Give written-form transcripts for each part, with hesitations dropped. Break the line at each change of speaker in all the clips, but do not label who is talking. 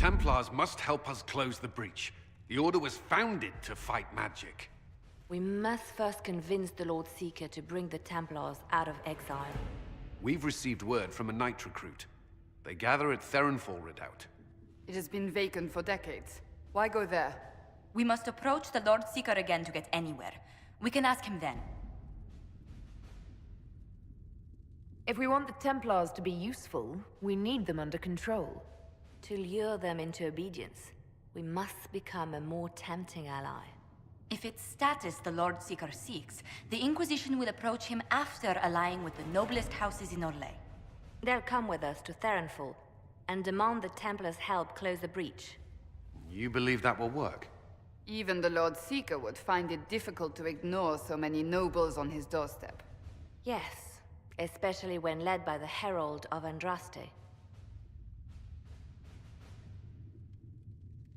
Templars must help us close the breach. The Order was founded to fight magic.
We must first convince the Lord Seeker to bring the Templars out of exile.
We've received word from a knight recruit. They gather at Theronfall Redoubt.
It has been vacant for decades. Why go there?
We must approach the Lord Seeker again to get anywhere. We can ask him then.
If we want the Templars to be useful, we need them under control. To lure them into obedience, we must become a more tempting ally.
If it's status the Lord Seeker seeks, the Inquisition will approach him after allying with the noblest houses in Orlais.
They'll come with us to Theronfall and demand the Templars' help close the breach.
You believe that will work?
Even the Lord Seeker would find it difficult to ignore so many nobles on his doorstep.
Yes, especially when led by the Herald of Andraste.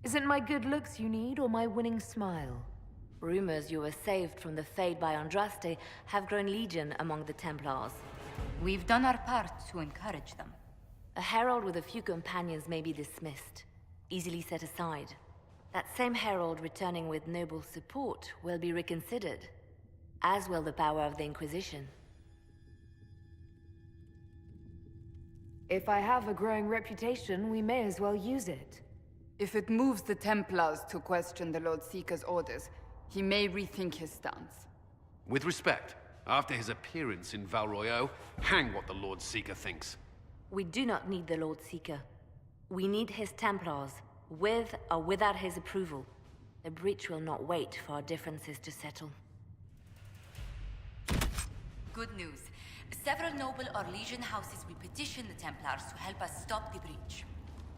Is it my good looks you need, or my winning smile? Rumors you were saved from the fate by Andraste have grown legion among the Templars.
We've done our part to encourage them.
A herald with a few companions may be dismissed, easily set aside. That same herald returning with noble support will be reconsidered, as will the power of the Inquisition. If I have a growing reputation, we may as well use it.
If it moves the Templars to question the Lord Seeker's orders, he may rethink his stance.
With respect, after his appearance in Val Royale, hang what the Lord Seeker thinks.
We do not need the Lord Seeker. We need his Templars, with or without his approval. The breach will not wait for our differences to settle.
Good news. Several noble or legion houses will petition the Templars to help us stop the breach.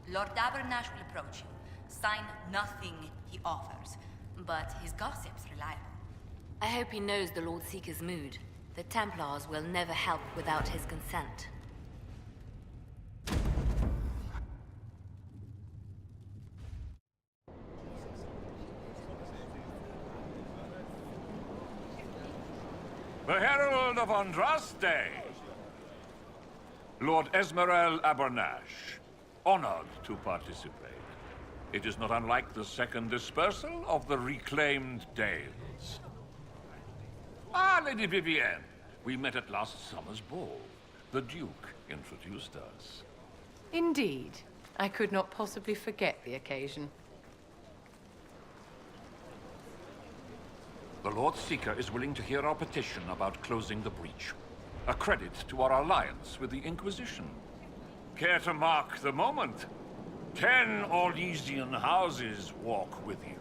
Lord Abernash will approach you. Sign nothing he offers, but his gossip's reliable.
I hope he knows the Lord Seeker's mood. The Templars will never help without his consent.
The Herald of Andraste! Lord Esmerel Abernash, honored to participate. It is not unlike the second dispersal of the reclaimed Dales. Ah, Lady Vivienne, we met at last summer's ball. The Duke introduced us.
Indeed. I could not possibly forget the occasion.
The Lord Seeker is willing to hear our petition about closing the breach. A credit to our alliance with the Inquisition. Care to mark the moment? 10 Orlesian houses walk with you.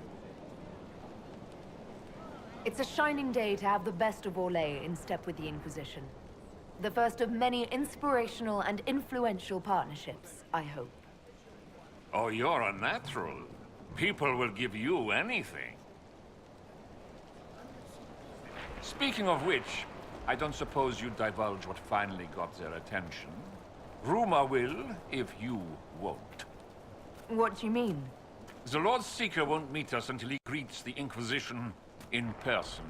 It's a shining day to have the best of Orlais in step with the Inquisition. The first of many inspirational and influential partnerships, I hope.
Oh, you're a natural. People will give you anything. Speaking of which, I don't suppose you'd divulge what finally got their attention. Rumor will, if you won't.
What do you mean?
The Lord Seeker won't meet us until he greets the Inquisition in person.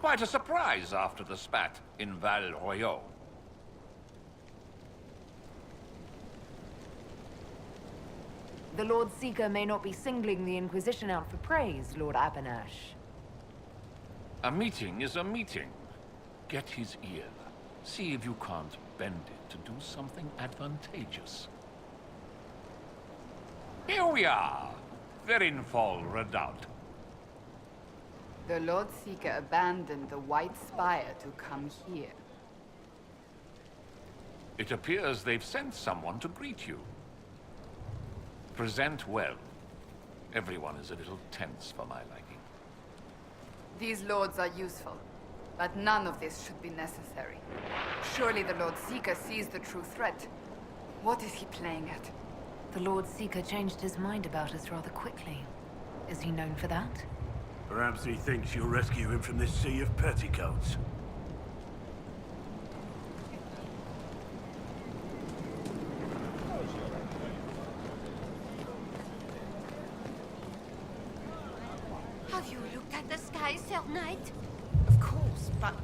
Quite a surprise after the spat in Val Royale.
The Lord Seeker may not be singling the Inquisition out for praise, Lord Abernash.
A meeting is a meeting. Get his ear. See if you can't bend it to do something advantageous. Here we are, Theronfall Redoubt.
The Lord Seeker abandoned the White Spire to come here.
It appears they've sent someone to greet you. Present well. Everyone is a little tense for my liking.
These lords are useful, but none of this should be necessary. Surely the Lord Seeker sees the true threat. What is he playing at?
The Lord Seeker changed his mind about us rather quickly. Is he known for that?
Perhaps he thinks you'll rescue him from this sea of petticoats.
Have you looked at the sky, Sir Knight?
Of course, but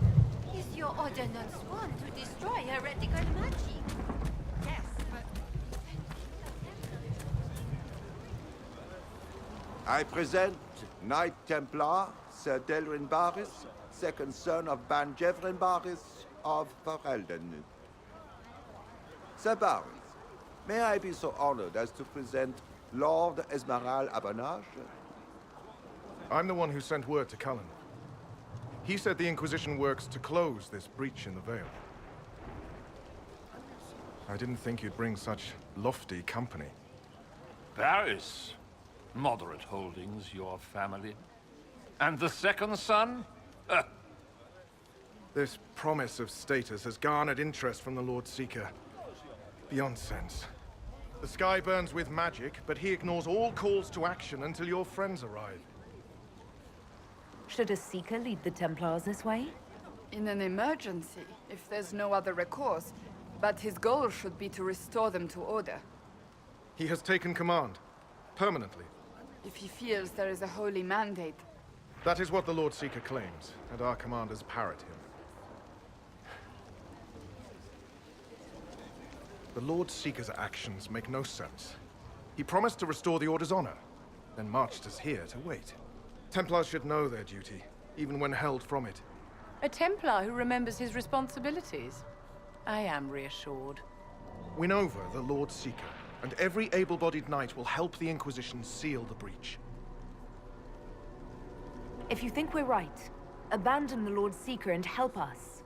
Is your order not sworn to destroy heretical magic?
yes, but
I present Knight Templar, Sir Delrin Barris, second son of Ban Jevrin Barris of Ferelden. Sir Barris, may I be so honored as to present Lord Esmeralda Abanage?
I'm the one who sent word to Cullen. He said the Inquisition works to close this breach in the Veil. I didn't think you'd bring such lofty company.
Barris. Moderate holdings, your family. And the second son?
This promise of status has garnered interest from the Lord Seeker. Beyond sense. The sky burns with magic, but he ignores all calls to action until your friends arrive.
Should a Seeker lead the Templars this way?
In an emergency, if there's no other recourse. But his goal should be to restore them to order.
He has taken command. Permanently.
If he feels there is a holy mandate.
That is what the Lord Seeker claims, and our commanders parrot him. The Lord Seeker's actions make no sense. He promised to restore the Order's honor, then marched us here to wait. Templars should know their duty, even when held from it.
A Templar who remembers his responsibilities. I am reassured.
Win over the Lord Seeker, and every able-bodied knight will help the Inquisition seal the breach.
If you think we're right, abandon the Lord Seeker and help us.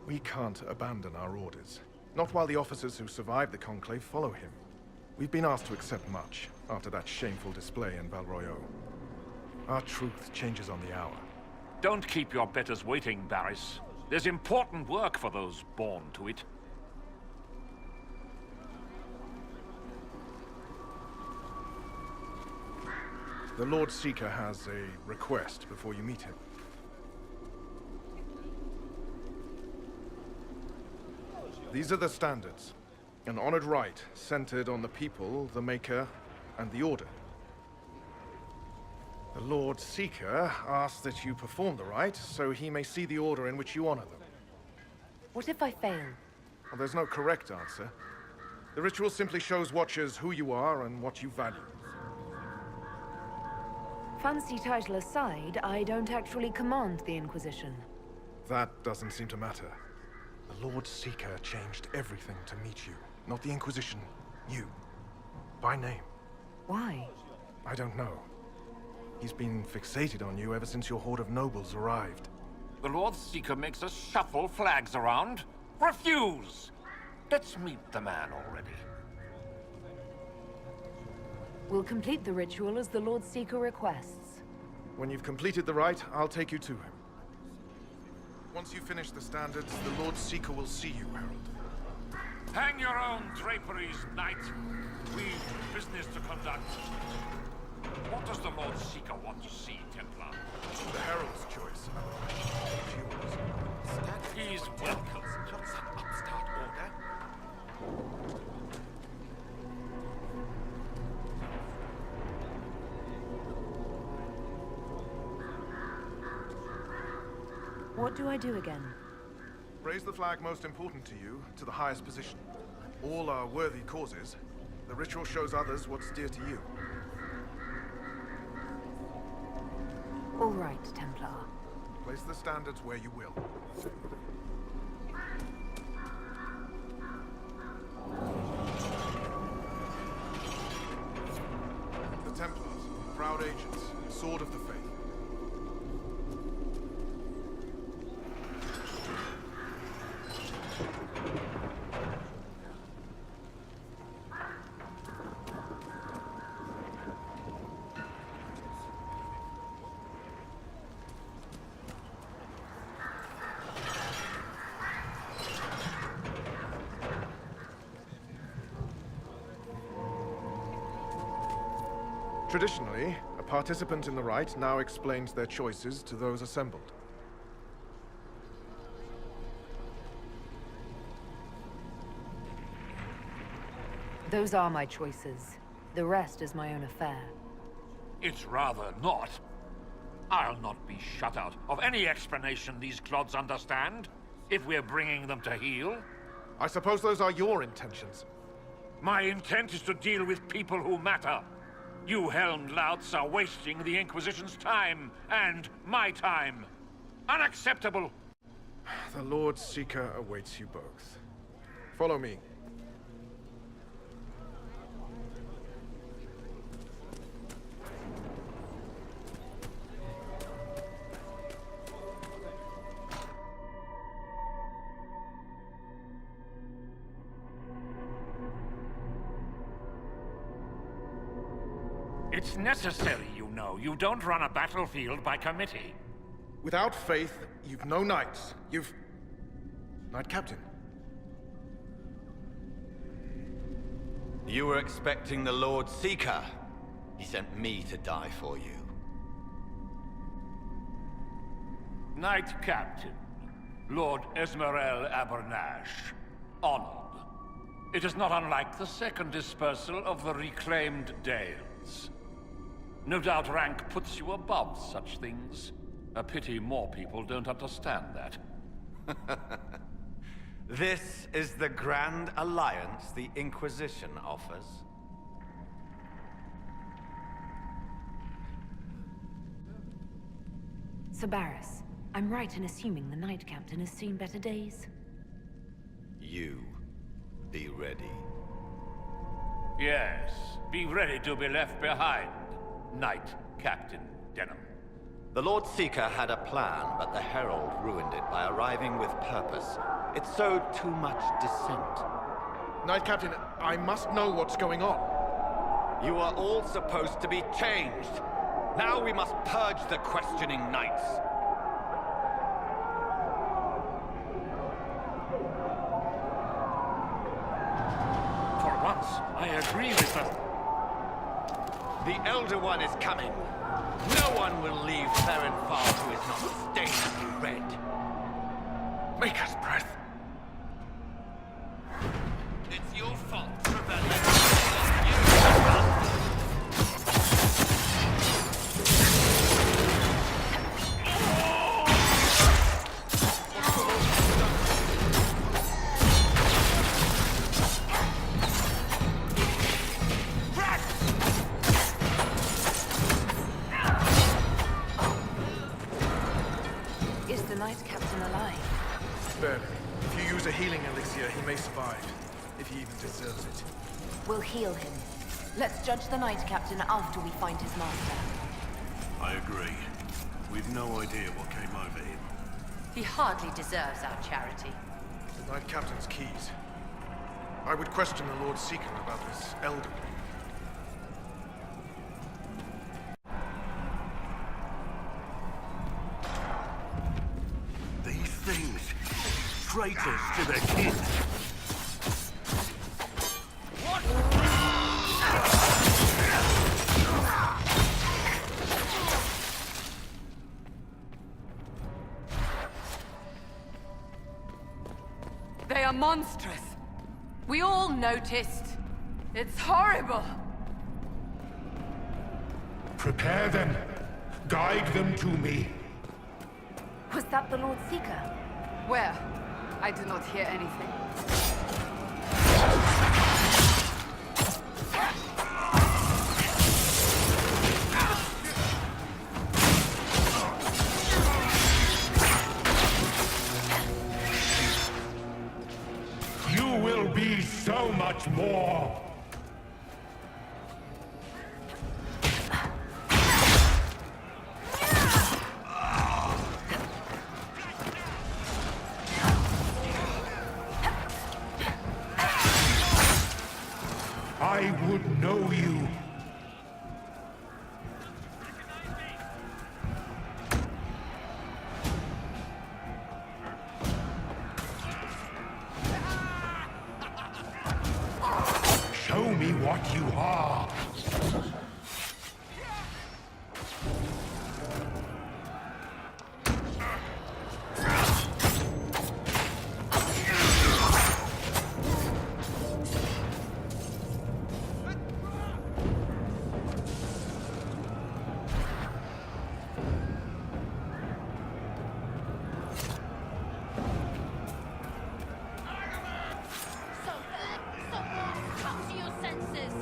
We can't abandon our orders. Not while the officers who survived the Conclave follow him. We've been asked to accept much, after that shameful display in Val Royale. Our truth changes on the hour.
Don't keep your betters waiting, Barris. There's important work for those born to it.
The Lord Seeker has a request before you meet him. These are the standards. An honored right, centered on the people, the Maker, and the Order. The Lord Seeker asks that you perform the rite, so he may see the order in which you honor them.
What if I fail?
Well, there's no correct answer. The ritual simply shows Watchers who you are and what you value.
Fancy title aside, I don't actually command the Inquisition.
That doesn't seem to matter. The Lord Seeker changed everything to meet you. Not the Inquisition. You. By name.
Why?
I don't know. He's been fixated on you ever since your horde of nobles arrived.
The Lord Seeker makes us shuffle flags around. Refuse! Let's meet the man already.
We'll complete the ritual as the Lord Seeker requests.
When you've completed the rite, I'll take you to him. Once you finish the standards, the Lord Seeker will see you, Herald.
Hang your own draperies, knight. We've business to conduct. What does the Lord Seeker want to see, Templar?
The Herald's choice.
He's welcome.
Upstart order.
What do I do again?
Raise the flag most important to you, to the highest position. All are worthy causes. The ritual shows others what's dear to you.
All right, Templar.
Place the standards where you will. The Templars, proud agents, sword of the faith. Traditionally, a participant in the rite now explains their choices to those assembled.
Those are my choices. The rest is my own affair.
It's rather not. I'll not be shut out of any explanation these clods understand, if we're bringing them to heel.
I suppose those are your intentions.
My intent is to deal with people who matter. You helmed louts are wasting the Inquisition's time, and my time. Unacceptable!
The Lord Seeker awaits you both. Follow me.
It's necessary, you know. You don't run a battlefield by committee.
Without faith, you've no knights. You've... Knight Captain.
You were expecting the Lord Seeker. He sent me to die for you.
Knight Captain, Lord Esmerel Abernash, honored. It is not unlike the second dispersal of the reclaimed Dales. No doubt rank puts you above such things. A pity more people don't understand that.
This is the grand alliance the Inquisition offers.
Sir Barris, I'm right in assuming the Knight Captain has seen better days?
You be ready.
Yes, be ready to be left behind, Knight Captain Denham.
The Lord Seeker had a plan, but the Herald ruined it by arriving with purpose. It sowed too much dissent.
Knight Captain, I must know what's going on.
You are all supposed to be changed. Now we must purge the questioning knights.
For once, I agree with them.
The Elder One is coming. No one will leave Therenfar who is not stained red.
Make us breath.
It's your fault, Rebellion.
Is the Knight Captain alive?
Barely. If you use a healing elixir, he may survive. If he even deserves it.
We'll heal him. Let's judge the Knight Captain after we find his master.
I agree. We've no idea what came over him.
He hardly deserves our charity.
The Knight Captain's keys. I would question the Lord Seeker about this Elder.
These things, traitors to their kin.
They are monstrous. We all noticed. It's horrible.
Prepare them. Guide them to me.
Was that the Lord Seeker?
Where? I do not hear anything.
You will be so much more. I would know you. Show me what you are.
Come to your senses.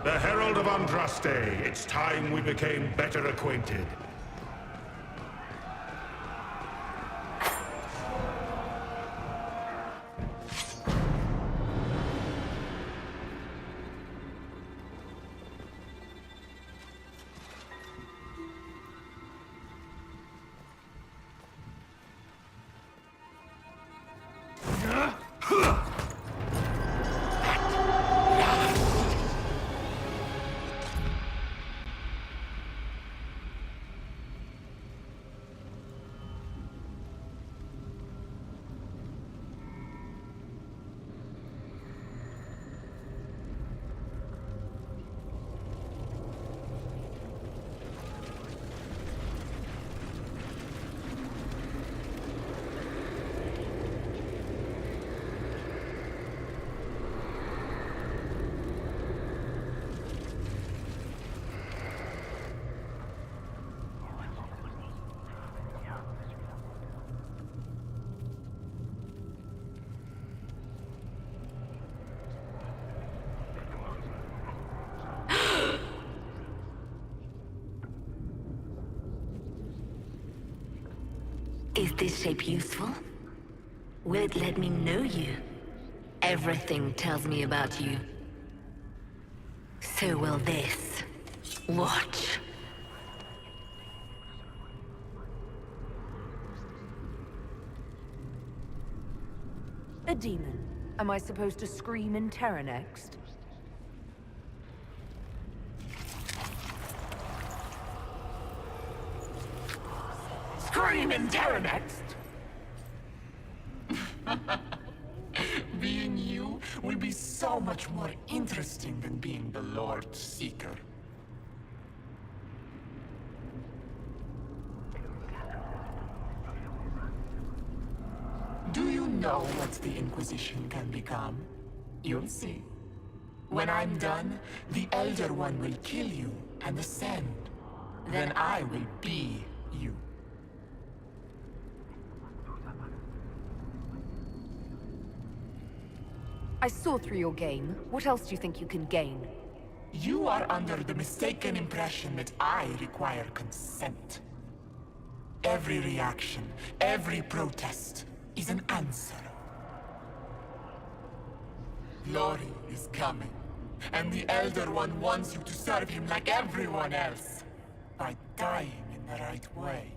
The Herald of Andraste. It's time we became better acquainted.
Is this shape useful? Will it let me know you? Everything tells me about you. So will this. Watch.
A demon. Am I supposed to scream in terror next?
Scream in terror next!
Being you will be so much more interesting than being the Lord Seeker. Do you know what the Inquisition can become? You'll see. When I'm done, the Elder One will kill you and ascend. Then I will be you.
I saw through your game. What else do you think you can gain?
You are under the mistaken impression that I require consent. Every reaction, every protest is an answer. Glory is coming, and the Elder One wants you to serve him like everyone else, by dying in the right way.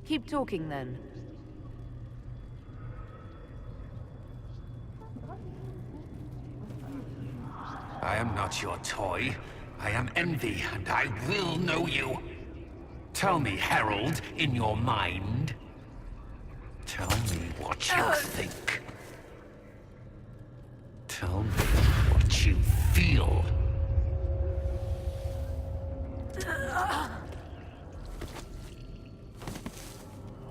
Keep talking then.
I am not your toy. I am Envy, and I will know you. Tell me, Herald, in your mind. Tell me what you think. Tell me what you feel.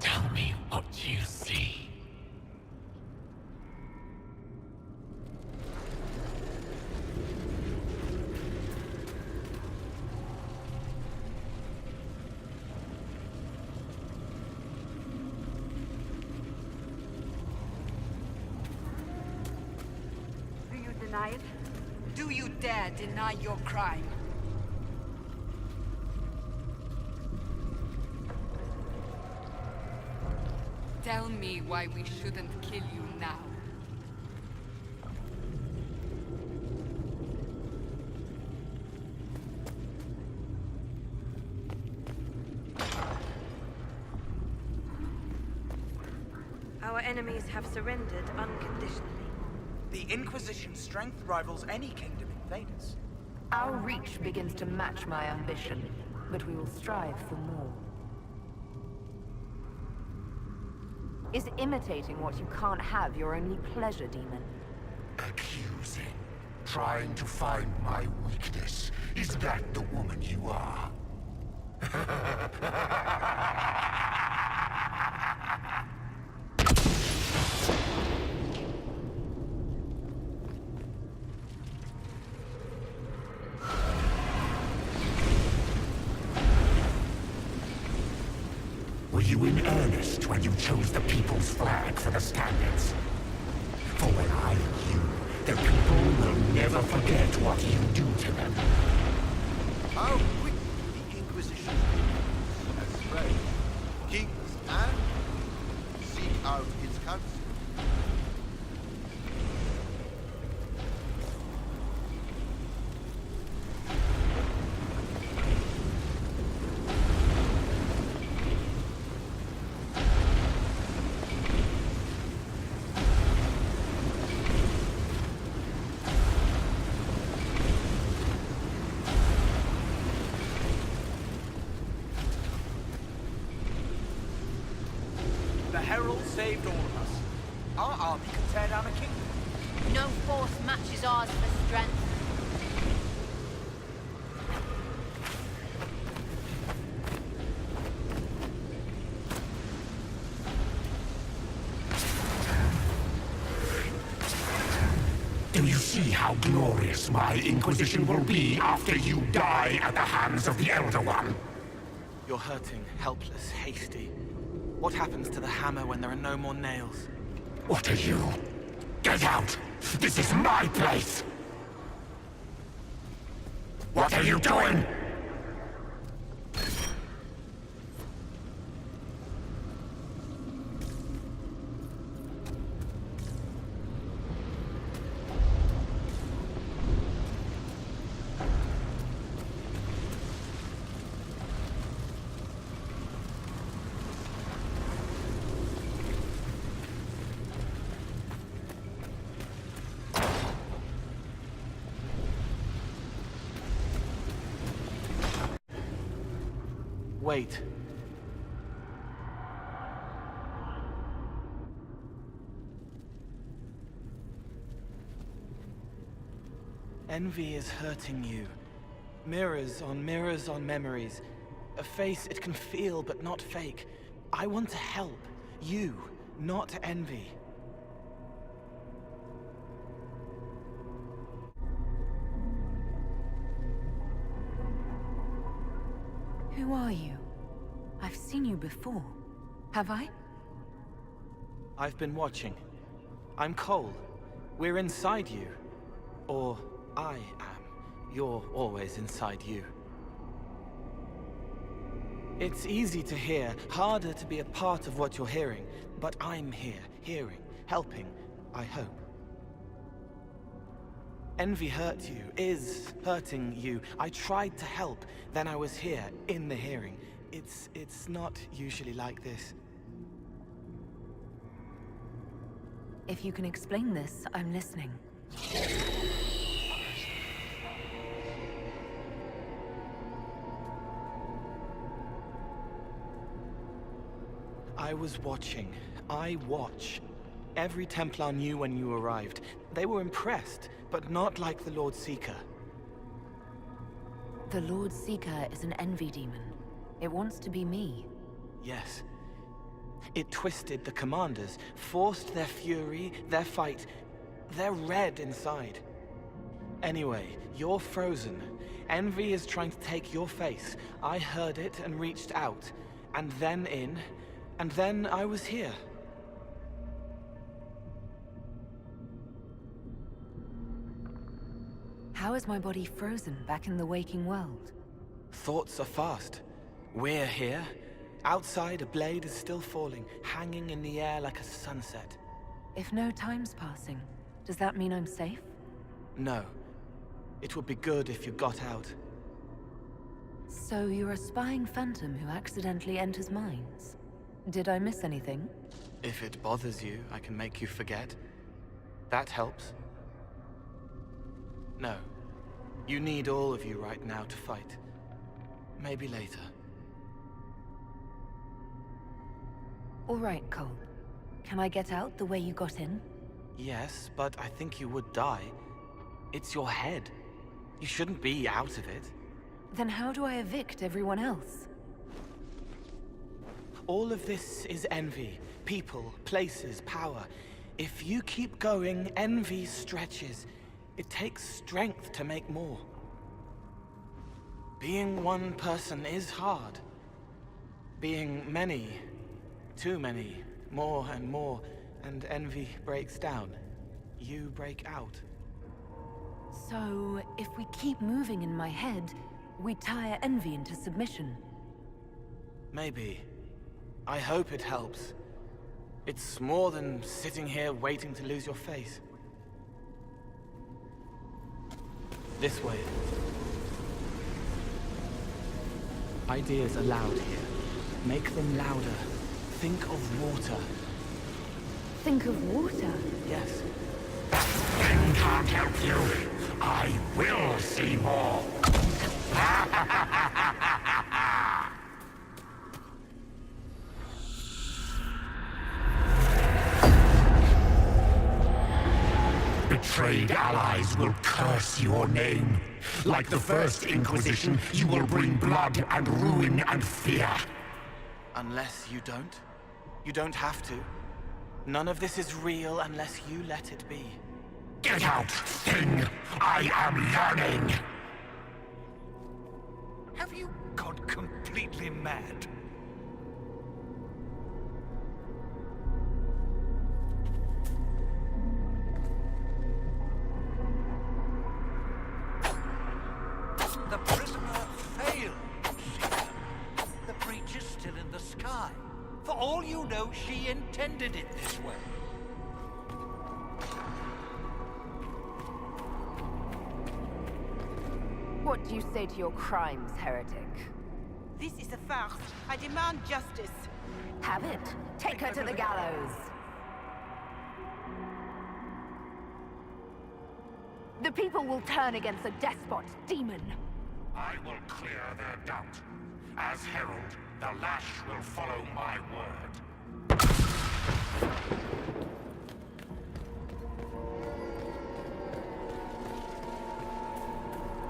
Tell me what you see.
Do you dare deny your crime? Tell me why we shouldn't kill you now.
Our enemies have surrendered unconditionally.
The Inquisition's strength rivals any kingdom invaders.
Our reach begins to match my ambition, but we will strive for more. Is imitating what you can't have your only pleasure, demon?
Accusing. Trying to find my weakness. Is that the woman you are? Were you in earnest when you chose the People's Flag for the standards? For when I and you The people will never forget what you do to them.
How quick the Inquisition has spread. Kings and seek out its counsel.
The Herald saved all of us. Our army can tear down a kingdom.
No force matches ours for strength.
Do you see how glorious my Inquisition will be after you die at the hands of the Elder One?
You're hurting, helpless, hasty. What happens to the hammer when there are no more nails?
What are you? Get out! This is my place! What are you doing?
Wait. Envy is hurting you. Mirrors on memories. A face it can feel but not fake. I want to help. You, not envy.
Who are you? I've seen you before. Have I?
I've been watching. I'm Cole. We're inside you. Or I am. You're always inside you. It's easy to hear, harder to be a part of what you're hearing. But I'm here, hearing, helping, I hope. Envy hurt you, is hurting you. I tried to help, then I was here, in the hearing. It's not usually like this.
If you can explain this, I'm listening.
I was watching. I watch. Every Templar knew when you arrived. They were impressed, but not like the Lord Seeker.
The Lord Seeker is an envy demon. It wants to be me.
Yes. It twisted the commanders, forced their fury, their fight. They're red inside. Anyway, you're frozen. Envy is trying to take your face. I heard it and reached out. And then in. And then I was here.
How is my body frozen back in the waking world?
Thoughts are fast. We're here. Outside, a blade is still falling, hanging in the air like a sunset.
If no time's passing, does that mean I'm safe?
No. It would be good if you got out.
So you're a spying phantom who accidentally enters minds. Did I miss anything?
If it bothers you, I can make you forget. That helps. No. You need all of you right now to fight. Maybe later.
All right, Cole. Can I get out the way you got in?
Yes, but I think you would die. It's your head. You shouldn't be out of it.
Then how do I evict everyone else?
All of this is envy. People, places, power. If you keep going, envy stretches. It takes strength to make more. Being one person is hard. Being many, too many, more and more, and envy breaks down. You break out.
So, if we keep moving in my head, we tire Envy into submission.
Maybe. I hope it helps. It's more than sitting here waiting to lose your face. This way. Ideas are loud here. Make them louder. Think of water.
Think of water?
Yes.
Thing can't help you. I will see more. Betrayed allies will curse your name. Like the first Inquisition, you will bring blood and ruin and fear.
Unless you don't. You don't have to. None of this is real unless you let it be.
Get out, Thing! I am yearning!
Have you gone completely mad? The prisoner failed, Seeker. The breach is still in the sky. For all you know, she intended it this way.
What do you say to your crimes, heretic?
This is a farce. I demand justice.
Have it. Take her to the gallows. The people will turn against a despot demon.
I will clear their doubt. As herald, the lash will follow my word.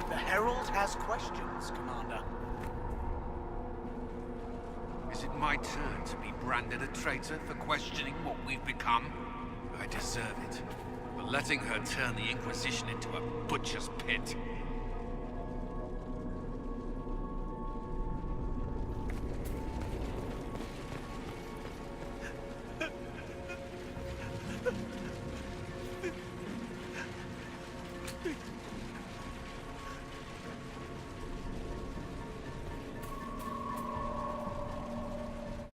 The Herald has questions, Commander.
Is it my turn to be branded a traitor for questioning what we've become? I deserve it. For letting her turn the Inquisition into a butcher's pit.